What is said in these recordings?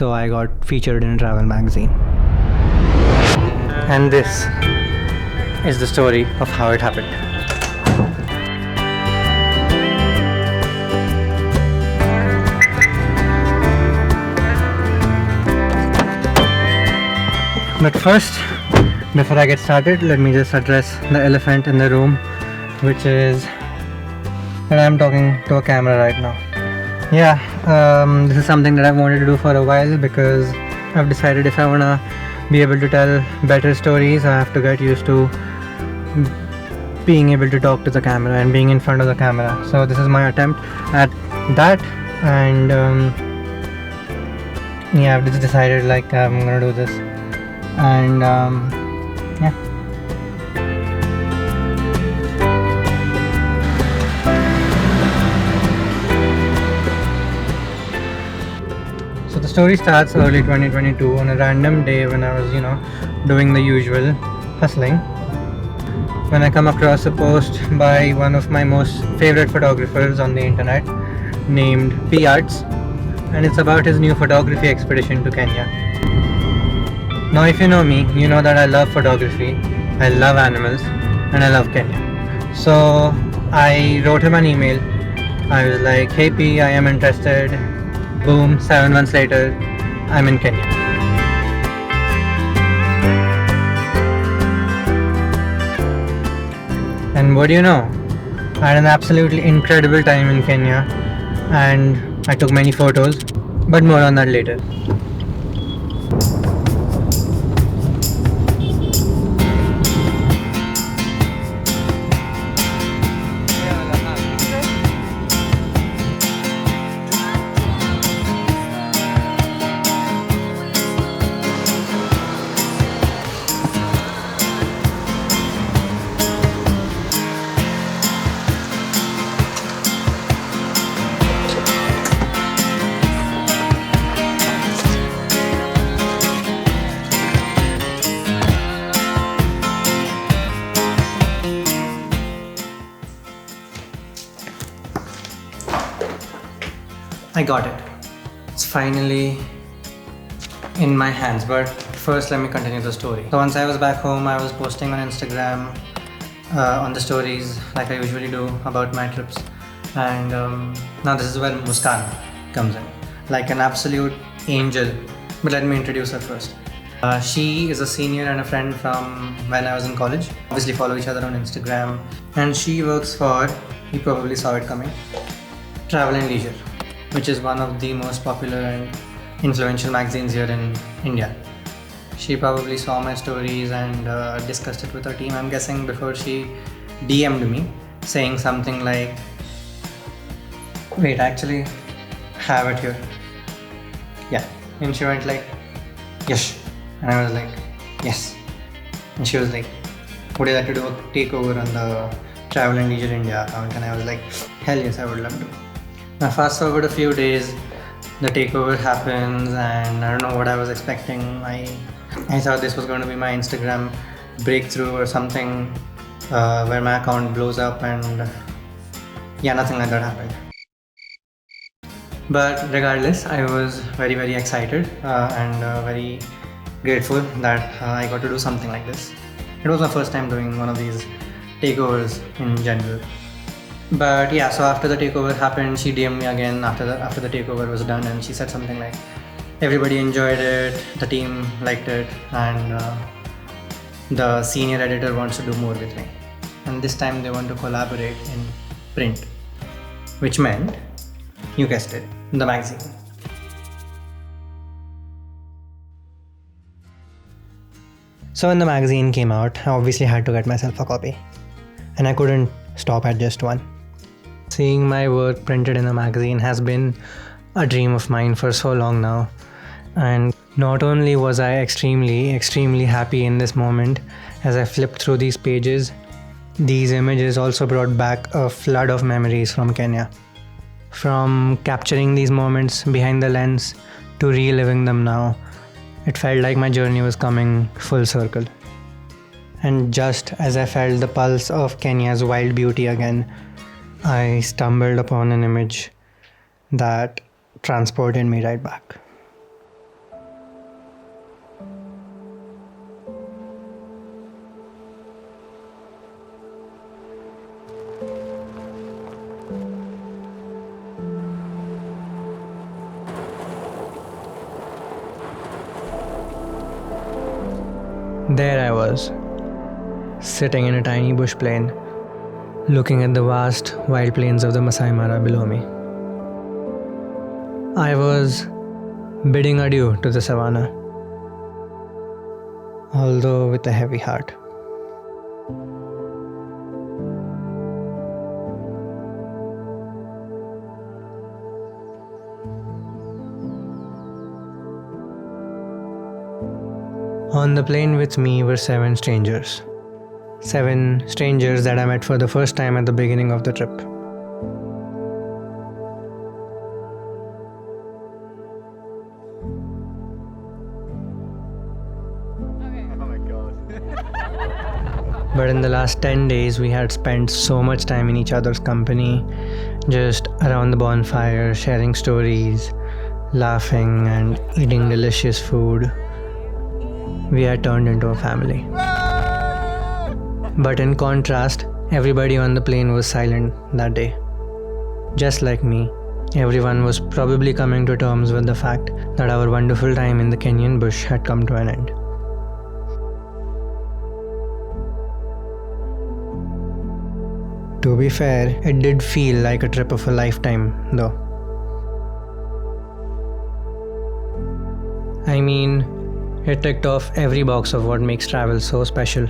so I got featured in a travel magazine. And this is the story of how it happened. But first, before I get started, let me just address the elephant in the room, which is that I'm talking to a camera right now. Yeah, this is something that I've wanted to do for a while because I've decided if I want to be able to tell better stories, I have to get used to being able to talk to the camera and being in front of the camera. So this is my attempt at that, and yeah, I've just decided like I'm gonna do this. And yeah. So the story starts early 2022 on a random day when I was, doing the usual hustling. When I come across a post by one of my most favorite photographers on the internet named P Arts, and it's about his new photography expedition to Kenya. Now, if you know me, you know that I love photography, I love animals, and I love Kenya. So I wrote him an email. I was like, hey P, I am interested. Boom, 7 months later, I'm in Kenya. And what do you know? I had an absolutely incredible time in Kenya, and I took many photos, but more on that later. I got it. It's finally in my hands, but first let me continue the story. So once I was back home, I was posting on Instagram on the stories like I usually do about my trips, and now this is where Muskan comes in, like an absolute angel. But let me introduce her first. She is a senior and a friend from when I was in college. Obviously follow each other on Instagram, and she works for, you probably saw it coming, Travel and Leisure, which is one of the most popular and influential magazines here in India. She probably saw my stories and discussed it with her team, I'm guessing, before she DM'd me saying something like, wait, I actually have it here. Yeah. And she went like, Yash. And I was like, yes. And she was like, would you like to do a takeover on the Travel and Leisure India account? And I was like, hell yes, I would love to. Now fast forward a few days, the takeover happens, and I don't know what I was expecting. I thought this was going to be my Instagram breakthrough or something where my account blows up, and yeah, nothing like that happened. But regardless, I was very, very excited and very grateful that I got to do something like this. It was my first time doing one of these takeovers in general. But yeah, so after the takeover happened, she DM'd me again after the takeover was done, and she said something like, everybody enjoyed it, the team liked it, and the senior editor wants to do more with me. And this time they want to collaborate in print, which meant, you guessed it, the magazine. So when the magazine came out, I obviously had to get myself a copy, and I couldn't stop at just one. Seeing my work printed in a magazine has been a dream of mine for so long now, and not only was I extremely happy in this moment as I flipped through these pages, these images also brought back a flood of memories from Kenya. From capturing these moments behind the lens to reliving them now, it felt like my journey was coming full circle. And just as I felt the pulse of Kenya's wild beauty again, I stumbled upon an image that transported me right back. There I was, sitting in a tiny bush plane, looking at the vast wild plains of the Masai Mara below me. I was bidding adieu to the savannah, although with a heavy heart. On the plane with me were 7 strangers. 7 strangers that I met for the first time at the beginning of the trip. But in the last 10 days, we had spent so much time in each other's company, just around the bonfire, sharing stories, laughing, and eating delicious food. We had turned into a family. But in contrast, everybody on the plane was silent that day. Just like me, everyone was probably coming to terms with the fact that our wonderful time in the Kenyan bush had come to an end. To be fair, it did feel like a trip of a lifetime, though. I mean, it ticked off every box of what makes travel so special.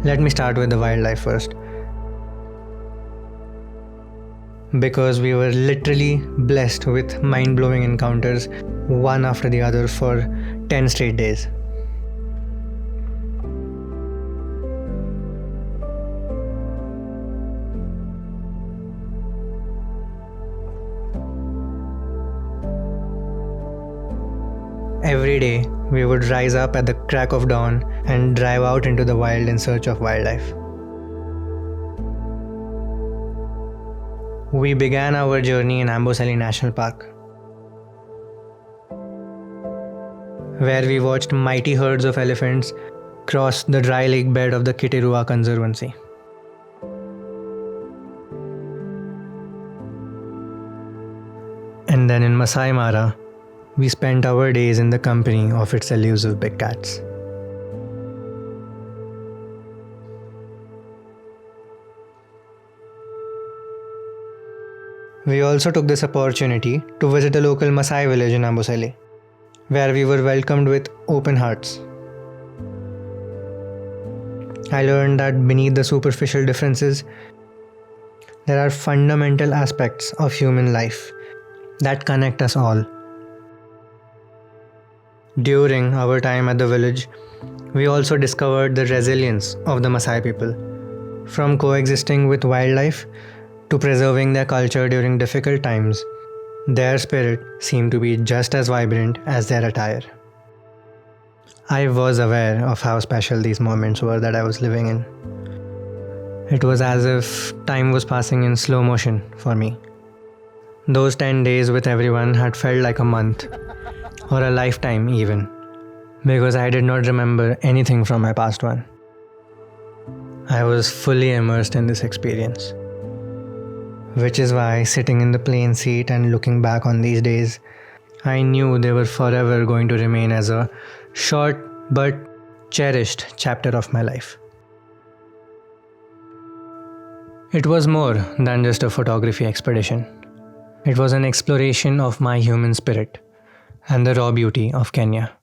Let me start with the wildlife first. Because we were literally blessed with mind-blowing encounters, one after the other for 10 straight days. Every day, we would rise up at the crack of dawn and drive out into the wild in search of wildlife. We began our journey in Amboseli National Park, where we watched mighty herds of elephants cross the dry lake bed of the Kitirua Conservancy. And then in Masai Mara, we spent our days in the company of its elusive big cats. We also took this opportunity to visit a local Maasai village in Amboseli, where we were welcomed with open hearts. I learned that beneath the superficial differences, there are fundamental aspects of human life that connect us all. During our time at the village, we also discovered the resilience of the Maasai people, from coexisting with wildlife to preserving their culture during difficult times. Their spirit seemed to be just as vibrant as their attire. I was aware of how special these moments were that I was living in. It was as if time was passing in slow motion for me. Those 10 days with everyone had felt like a month, or a lifetime even, because I did not remember anything from my past one. I was fully immersed in this experience. Which is why, sitting in the plane seat and looking back on these days, I knew they were forever going to remain as a short but cherished chapter of my life. It was more than just a photography expedition. It was an exploration of my human spirit and the raw beauty of Kenya.